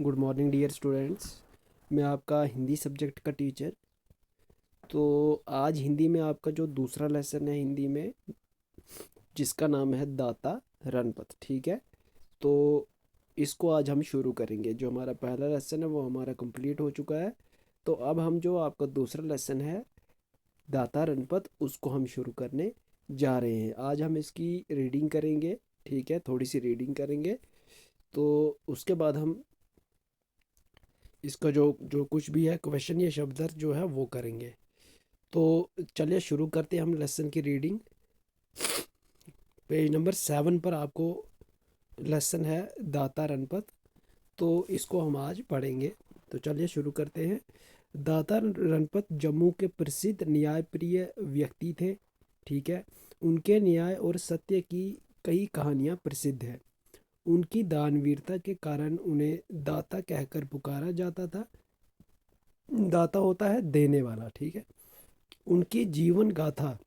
Good morning dear students. मैं आपका Hindi subject का टीचर। तो आज हिंदी में आपका जो दूसरा लेसन है हिंदी में, जिसका नाम है दाता रणपत। ठीक है, तो इसको आज हम शुरू करेंगे। जो हमारा पहला लेसन है वो हमारा कंप्लीट हो चुका है। तो अब हम जो आपका दूसरा लेसन है दाता रणपत, उसको हम शुरू करने जा रहे हैं। आज हम इसकी रीडिंग करेंगे। ठीक है, थोड़ी सी रीडिंग करेंगे, तो उसके बाद हम इसका जो जो कुछ भी है क्वेश्चन या शब्द अर्थ जो है वो करेंगे। तो चलिए शुरू करते हैं हम लेसन की रीडिंग। पेज नंबर 7 पर आपको लेसन है दाता रणपत, तो इसको हम आज पढ़ेंगे। तो चलिए शुरू करते हैं। दाता रणपत जम्मू के प्रसिद्ध न्यायप्रिय व्यक्ति थे। ठीक है, उनके न्याय और सत्य की कई कहानियाँ प्रसिद्ध है। उनकी दानवीरता के कारण उन्हें दाता कहकर पुकारा जाता था। दाता होता है देने वाला। ठीक है, उनकी जीवन गाथा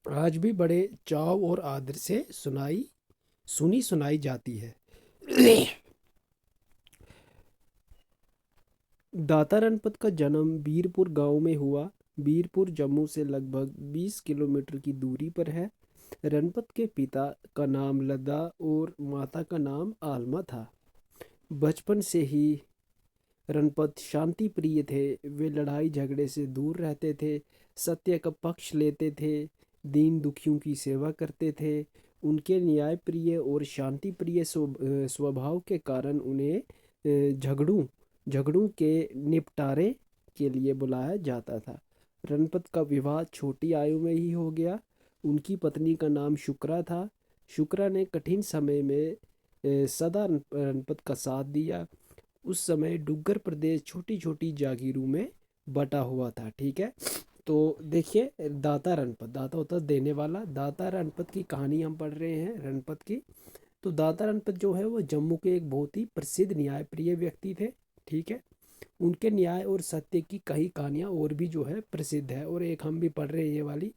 आज भी बड़े चाव और आदर से सुनाई जाती है। दाता रणपत का जन्म बीरपुर गांव में हुआ। बीरपुर जम्मू से लगभग 20 किलोमीटर की दूरी पर है। रणपत के पिता का नाम लद्दा और माता का नाम आलमा था। बचपन से ही रणपत शांति प्रिय थे। वे लड़ाई झगड़े से दूर रहते थे, सत्य का पक्ष लेते थे, दीन दुखियों की सेवा करते थे। उनके न्याय प्रिय और शांति प्रिय स्वभाव के कारण उन्हें झगड़ों झगड़ों के निपटारे के लिए बुलाया जाता था। रणपत का विवाह छोटी आयु में ही हो गया। उनकी पत्नी का नाम शुक्रा था। शुक्रा ने कठिन समय में सदा रणपत का साथ दिया। उस समय डुग्गर प्रदेश छोटी छोटी जागीरों में बटा हुआ था। ठीक है, तो देखिए दाता रणपत, दाता होता है देने वाला। दाता रणपत की कहानी हम पढ़ रहे हैं रणपत की। तो दाता रणपत जो है वो जम्मू के एक बहुत ही प्रसिद्ध न्यायप्रिय व्यक्ति थे। ठीक है, उनके न्याय और सत्य की कई कहानियाँ और भी जो है प्रसिद्ध है, और एक हम भी पढ़ रहे हैं ये वाली।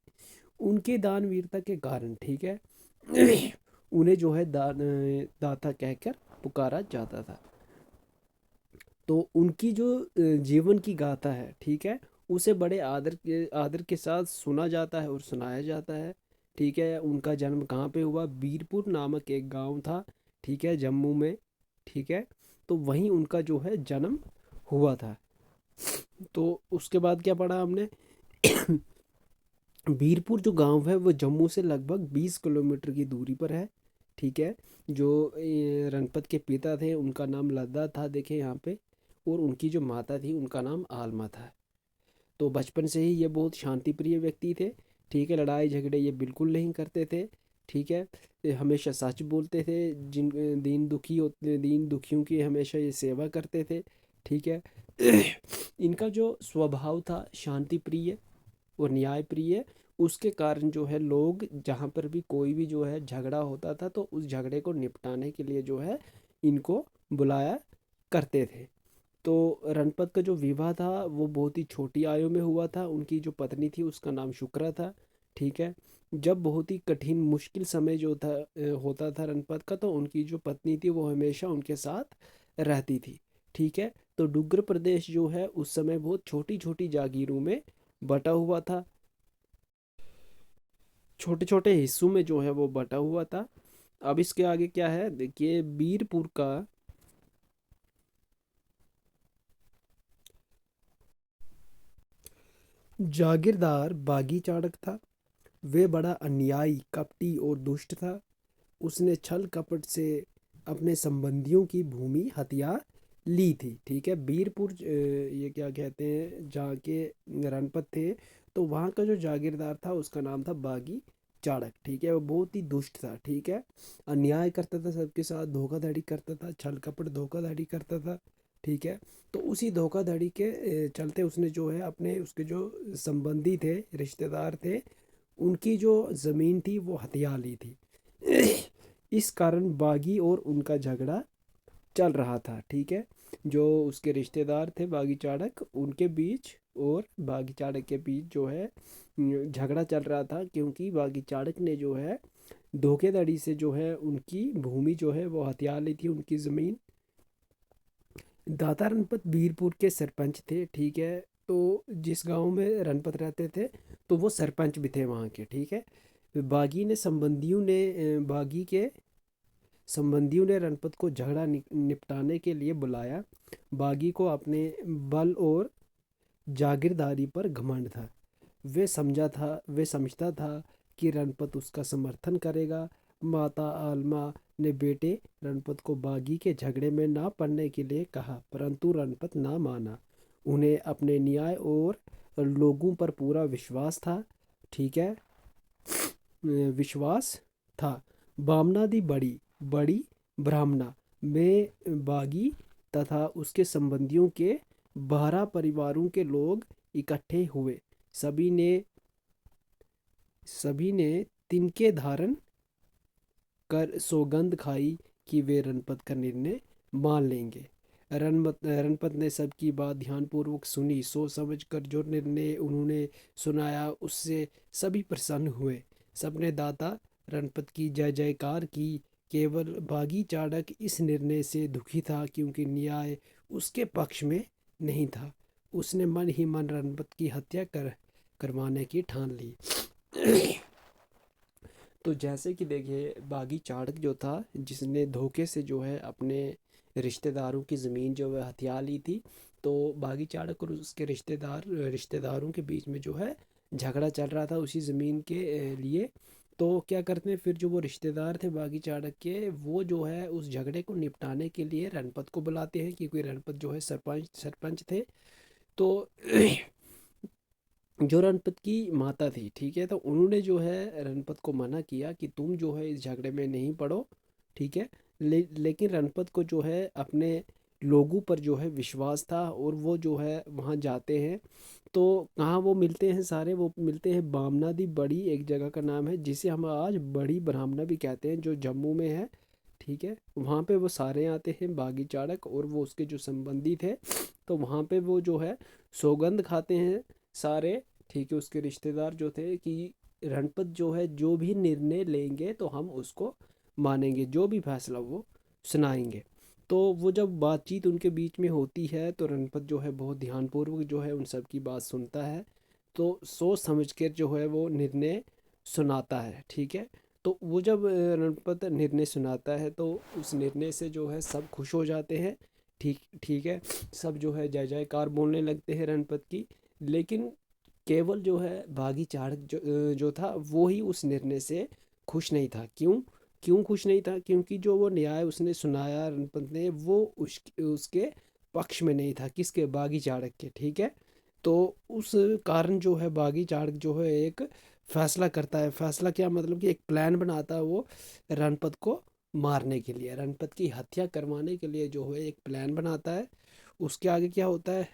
उनके दानवीरता के कारण, ठीक है, उन्हें जो है दाता कहकर पुकारा जाता था। तो उनकी जो जीवन की गाथा है, ठीक है, उसे बड़े आदर के साथ सुना जाता है और सुनाया जाता है। ठीक है, उनका जन्म कहाँ पे हुआ? बीरपुर नामक एक गांव था, ठीक है, जम्मू में। ठीक है, तो वहीं उनका जो है जन्म हुआ था। तो उसके बाद क्या पढ़ा हमने? बीरपुर जो गांव है वो जम्मू से लगभग 20 किलोमीटर की दूरी पर है। ठीक है, जो रणपत के पिता थे उनका नाम लद्दा था, देखे यहाँ पे, और उनकी जो माता थी उनका नाम आलमा था। तो बचपन से ही ये बहुत शांति प्रिय व्यक्ति थे। ठीक है, लड़ाई झगड़े ये बिल्कुल नहीं करते थे। ठीक है, ये हमेशा सच बोलते थे। दीन दुखियों की हमेशा ये सेवा करते थे। ठीक है, इनका जो स्वभाव था शांति प्रिय और न्याय प्रिय, उसके कारण जो है लोग जहाँ पर भी कोई भी जो है झगड़ा होता था तो उस झगड़े को निपटाने के लिए जो है इनको बुलाया करते थे। तो रणपत का जो विवाह था वो बहुत ही छोटी आयु में हुआ था। उनकी जो पत्नी थी उसका नाम शुक्रा था। ठीक है, जब बहुत ही कठिन मुश्किल समय जो था होता था रणपत का, तो उनकी जो पत्नी थी वो हमेशा उनके साथ रहती थी। ठीक है, तो डुग्गर प्रदेश जो है उस समय बहुत छोटी छोटी जागीरों में बटा हुआ था, छोटे छोटे हिस्सों में जो है वो बटा हुआ था। अब इसके आगे क्या है देखिए। बीरपुर का जागीरदार बागी चाड़क था। वे बड़ा अन्यायी, कपटी और दुष्ट था। उसने छल कपट से अपने संबंधियों की भूमि हथिया ली थी। ठीक है, बीरपुर ये क्या कहते हैं, जहाँ के रणपत थे, तो वहाँ का जो जागीरदार था उसका नाम था बागी चाड़क। ठीक है, वो बहुत ही दुष्ट था। ठीक है, अन्याय करता था, सबके साथ धोखाधड़ी करता था, छल कपट धोखाधड़ी करता था। ठीक है, तो उसी धोखाधड़ी के चलते उसने जो है अपने उसके जो संबंधी थे, रिश्तेदार थे, उनकी जो ज़मीन थी वो हथिया ली थी। इस कारण बागी और उनका झगड़ा चल रहा था। ठीक है, जो उसके रिश्तेदार थे बागी चाड़क, उनके बीच और बागी चाड़क के बीच जो है झगड़ा चल रहा था, क्योंकि बागी चाड़क ने जो है धोखेधड़ी से जो है उनकी भूमि जो है वो हथिया ली थी, उनकी ज़मीन। दाता रणपत बीरपुर के सरपंच थे, ठीक है। तो जिस गांव में रणपत रहते थे, तो वो सरपंच भी थे वहाँ के, ठीक है। बागी के संबंधियों ने रणपत को झगड़ा निपटाने के लिए बुलाया। बागी को अपने बल और जागीरदारी पर घमंड था। वे समझता था कि रणपत उसका समर्थन करेगा। माता आलमा ने बेटे रणपत को बागी के झगड़े में ना पड़ने के लिए कहा, परंतु रणपत ना माना। उन्हें अपने न्याय और लोगों पर पूरा विश्वास था, ठीक है। विश्वास था। बामनादी बड़ी बड़ी ब्राह्मणा में बागी तथा उसके संबंधियों के 12 परिवारों के लोग इकट्ठे हुए। सभी ने सभी ने तिनके धारण कर सौगंध खाई कि वे रणपत का निर्णय मान लेंगे। रणपत ने सबकी बात ध्यानपूर्वक सुनी। सोच समझ कर जो निर्णय उन्होंने सुनाया उससे सभी प्रसन्न हुए। सबने दाता रणपत की जय जयकार की। केवल बागी चाणक इस निर्णय से दुखी था, क्योंकि न्याय उसके पक्ष में नहीं था। उसने मन ही मन रणपत की हत्या करवाने की ठान ली। तो जैसे कि देखिए, बागी चाणक्य जो था, जिसने धोखे से जो है अपने रिश्तेदारों की ज़मीन जो है हथिया ली थी। तो बागी चाणक्य और उसके रिश्तेदारों के बीच में जो है झगड़ा चल रहा था उसी ज़मीन के लिए। तो क्या करते हैं फिर, जो वो रिश्तेदार थे बागी चाणक्य के, वो जो है उस झगड़े को निपटाने के लिए रणपत को बुलाते हैं, क्योंकि रणपत जो है सरपंच थे। तो जो रणपत की माता थी, ठीक है, तो उन्होंने जो है रणपत को मना किया कि तुम जो है इस झगड़े में नहीं पड़ो, ठीक है। लेकिन रणपत को जो है अपने लोगों पर जो है विश्वास था, और वो जो है वहाँ जाते हैं। तो कहाँ वो मिलते हैं सारे, वो मिलते हैं बामना दी बड़ी, एक जगह का नाम है जिसे हम आज बड़ी ब्राह्मणा भी कहते हैं, जो जम्मू में है, ठीक है। वहाँ पे वो सारे आते हैं, बागी चाणक और वो उसके जो संबंधी थे। तो वहाँ पे वो जो है सौगंध खाते हैं सारे, ठीक है, उसके रिश्तेदार जो थे, कि रणपत जो है जो भी निर्णय लेंगे तो हम उसको मानेंगे, जो भी फैसला वो सुनाएंगे। तो वो जब बातचीत उनके बीच में होती है, तो रणपत जो है बहुत ध्यानपूर्वक जो है उन सब की बात सुनता है। तो सोच समझ कर जो है वो निर्णय सुनाता है, ठीक है। तो वो जब रणपत निर्णय सुनाता है, तो उस निर्णय से जो है सब खुश हो जाते हैं, ठीक ठीक है। सब जो है जय जयकार बोलने लगते हैं रणपत की। लेकिन केवल जो है बागी चाणक्य जो था वो ही उस निर्णय से खुश नहीं था। क्यों क्यों खुश नहीं था? क्योंकि जो वो न्याय उसने सुनाया रणपत ने, वो उसके पक्ष में नहीं था। किसके? बागी चाणक्य के, ठीक है। तो उस कारण जो है बागी चाणक्य जो है एक फैसला करता है। फैसला क्या मतलब कि एक प्लान बनाता है वो रणपत को मारने के लिए, रणपत की हत्या करवाने के लिए जो है एक प्लान बनाता है। उसके आगे क्या होता है?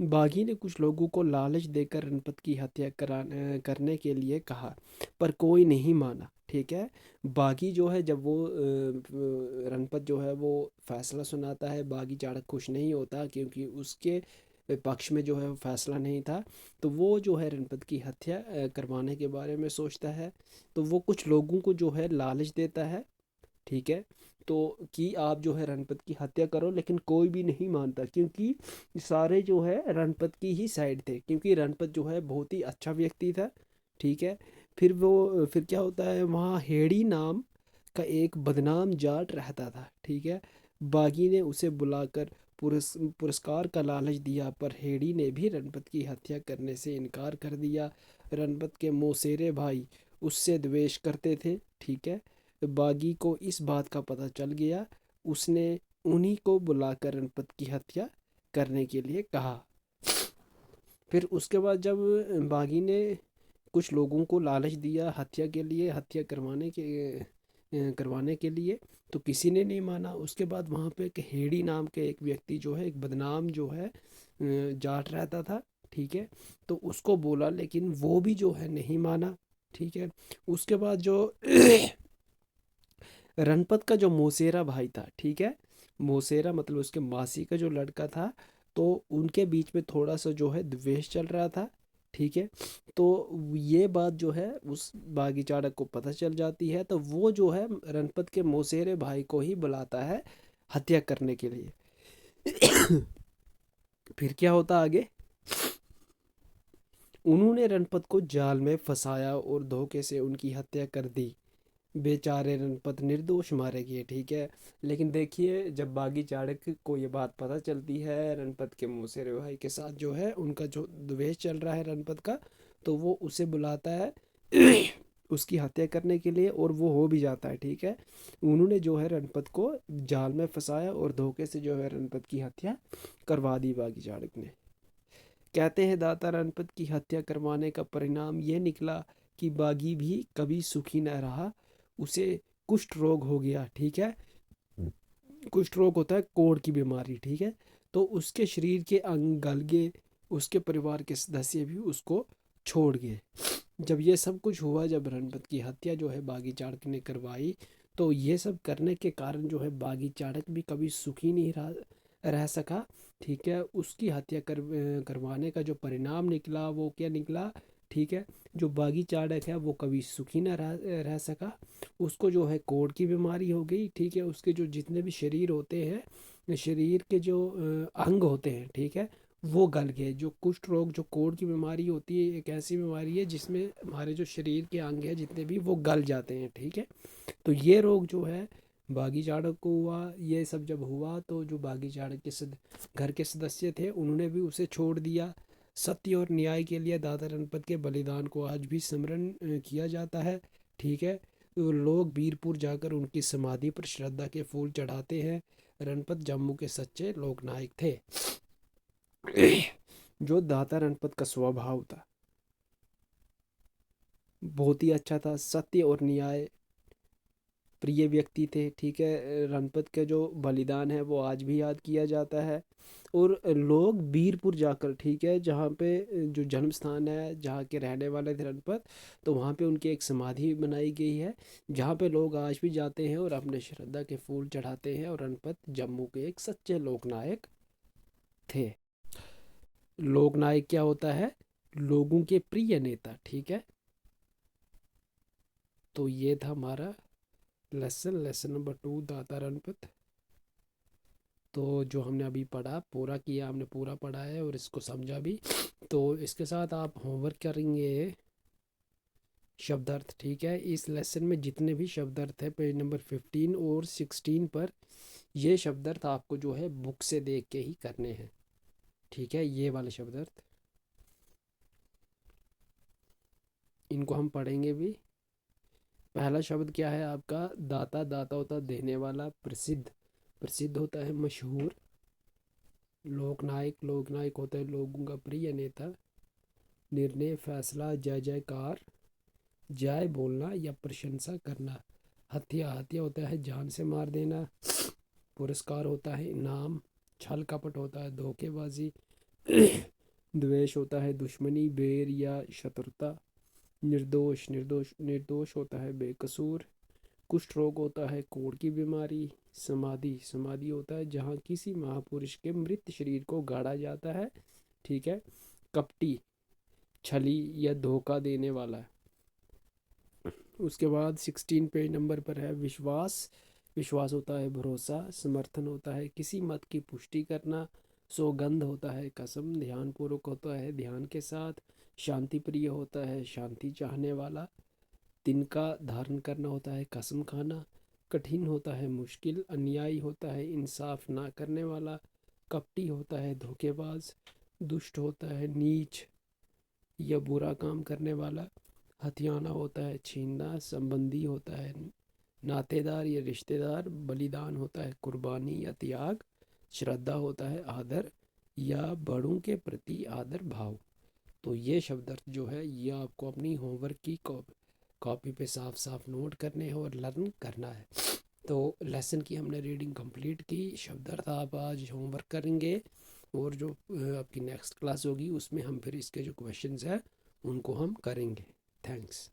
बागी ने कुछ लोगों को लालच देकर रणपत की हत्या करने के लिए कहा, पर कोई नहीं माना, ठीक है। बागी जो है जब वो रणपत जो है वो फैसला सुनाता है, बागी चाणक्य खुश नहीं होता, क्योंकि उसके पक्ष में जो है वो फैसला नहीं था। तो वो जो है रणपत की हत्या करवाने के बारे में सोचता है। तो वो कुछ लोगों को जो है लालच देता है, ठीक है। तो कि आप जो है रणपत की हत्या करो, लेकिन कोई भी नहीं मानता, क्योंकि सारे जो है रणपत की ही साइड थे, क्योंकि रणपत जो है बहुत ही अच्छा व्यक्ति था, ठीक है। फिर क्या होता है, वहाँ हेड़ी नाम का एक बदनाम जाट रहता था, ठीक है। बागी ने उसे बुलाकर पुरस्कार का लालच दिया, पर हेड़ी ने भी रणपत की हत्या करने से इनकार कर दिया। रणपत के मौसेरे भाई उससे द्वेष करते थे, ठीक है। बागी को इस बात का पता चल गया। उसने उन्हीं को बुलाकर रणपत की हत्या करने के लिए कहा। फिर उसके बाद जब बागी ने कुछ लोगों को लालच दिया हत्या के लिए, हत्या करवाने के लिए, तो किसी ने नहीं माना। उसके बाद वहाँ पे एक हेड़ी नाम के एक व्यक्ति जो है, एक बदनाम जो है जाट रहता था, ठीक है। तो उसको बोला, लेकिन वो भी जो है नहीं माना, ठीक है। उसके बाद जो रणपत का जो मौसेरा भाई था, ठीक है, मौसेरा मतलब उसके मासी का जो लड़का था, तो उनके बीच में थोड़ा सा जो है द्वेष चल रहा था, ठीक है। तो ये बात जो है उस बागी चाड़क को पता चल जाती है, तो वो जो है रणपत के मौसेरे भाई को ही बुलाता है हत्या करने के लिए। फिर क्या होता आगे, उन्होंने रणपत को जाल में फंसाया और धोखे से उनकी हत्या कर दी। बेचारे रणपत निर्दोष मारे गए, ठीक है। लेकिन देखिए, जब बागी चाणक्य को ये बात पता चलती है रणपत के मौसेरे भाई के साथ जो है उनका जो द्वेष चल रहा है रणपत का, तो वो उसे बुलाता है उसकी हत्या करने के लिए, और वो हो भी जाता है, ठीक है। उन्होंने जो है रणपत को जाल में फंसाया और धोखे से जो है रणपत की हत्या करवा दी बागी चाणक्य ने। कहते हैं दाता रणपत की हत्या करवाने का परिणाम ये निकला कि बागी भी कभी सुखी न रहा। उसे कुष्ठ रोग हो गया, ठीक है। कुष्ठ रोग होता है कोढ़ की बीमारी, ठीक है। तो उसके शरीर के अंग गल गए, उसके परिवार के सदस्य भी उसको छोड़ गए। जब ये सब कुछ हुआ, जब रणपत की हत्या जो है बागी चाणक्य ने करवाई, तो ये सब करने के कारण जो है बागी चाणक्य भी कभी सुखी नहीं रह सका, ठीक है। उसकी हत्या करवाने का जो परिणाम निकला वो क्या निकला, ठीक है। जो बागी चाणक्य है वो कभी सुखी ना रह सका। उसको जो है कोढ़ की बीमारी हो गई, ठीक है। उसके जो जितने भी शरीर होते हैं, शरीर के जो अंग होते हैं, ठीक है, वो गल गए। जो कुष्ठ रोग, जो कोढ़ की बीमारी होती है, एक ऐसी बीमारी है जिसमें हमारे जो शरीर के अंग हैं जितने भी, वो गल जाते हैं, ठीक है। तो ये रोग जो है बागी चाणक्य को हुआ। ये सब जब हुआ तो जो बागी चाणक्य के घर के सदस्य थे उन्होंने भी उसे छोड़ दिया। सत्य और न्याय के लिए दादा रणपत के बलिदान को आज भी स्मरण किया जाता है, ठीक है। तो लोग बीरपुर जाकर उनकी समाधि पर श्रद्धा के फूल चढ़ाते हैं। रणपत जम्मू के सच्चे लोकनायक थे। जो दाता रणपत का स्वभाव था बहुत ही अच्छा था, सत्य और न्याय प्रिय व्यक्ति थे, ठीक है। रणपत के जो बलिदान है वो आज भी याद किया जाता है। और लोग बीरपुर जाकर, ठीक है, जहाँ पे जो जन्म स्थान है, जहाँ के रहने वाले थे रणपत, तो वहाँ पे उनकी एक समाधि बनाई गई है, जहाँ पे लोग आज भी जाते हैं और अपने श्रद्धा के फूल चढ़ाते हैं। और रणपत जम्मू के एक सच्चे लोकनायक थे। लोकनायक क्या होता है, लोगों के प्रिय नेता, ठीक है। तो ये था हमारा लेसन नंबर 2, दाता रणपत। तो जो हमने अभी पढ़ा पूरा किया, हमने पूरा पढ़ा है और इसको समझा भी। तो इसके साथ आप होमवर्क करेंगे शब्दार्थ, ठीक है। इस लेसन में जितने भी शब्दार्थ है पेज नंबर 15 और 16 पर, ये शब्दार्थ आपको जो है बुक से देख के ही करने हैं, ठीक है। ये वाले शब्दार्थ इनको हम पढ़ेंगे भी। पहला शब्द क्या है आपका, दाता। दाता होता है देने वाला। प्रसिद्ध, प्रसिद्ध होता है मशहूर। लोकनायक, लोकनायक होता है लोगों का प्रिय नेता। निर्णय, फैसला, जय जयकार, जय बोलना या प्रशंसा करना। हत्या, हत्या होता है जान से मार देना। पुरस्कार होता है इनाम। छल कपट होता है धोखेबाजी। द्वेष होता है दुश्मनी, बैर या शत्रुता। निर्दोष, निर्दोष निर्दोष होता है बेकसूर। कुष्ठ रोग होता है कोढ़ की बीमारी। समाधि, समाधि होता है जहाँ किसी महापुरुष के मृत शरीर को गाड़ा जाता है, ठीक है। कपटी, छली या धोखा देने वाला। उसके बाद 16 पेज नंबर पर है विश्वास। विश्वास होता है भरोसा। समर्थन होता है किसी मत की पुष्टि करना। सौगंध होता है कसम। ध्यानपूर्वक होता है ध्यान के साथ। शांति प्रिय होता है शांति चाहने वाला। तिनका धारण करना होता है कसम खाना। कठिन होता है मुश्किल। अन्यायी होता है इंसाफ ना करने वाला। कपटी होता है धोखेबाज। दुष्ट होता है नीच या बुरा काम करने वाला। हथियाना होता है छीनना। संबंधी होता है नातेदार या रिश्तेदार। बलिदान होता है कुर्बानी या त्याग। श्रद्धा होता है आदर या बड़ों के प्रति आदर भाव। तो ये शब्द अर्थ जो है ये आपको अपनी होमवर्क की कॉपी पे साफ साफ नोट करने हैं और लर्न करना है। तो लेसन की हमने रीडिंग कंप्लीट की। शब्द अर्थ आप आज होमवर्क करेंगे और जो आपकी नेक्स्ट क्लास होगी उसमें हम फिर इसके जो क्वेश्चंस हैं उनको हम करेंगे। थैंक्स।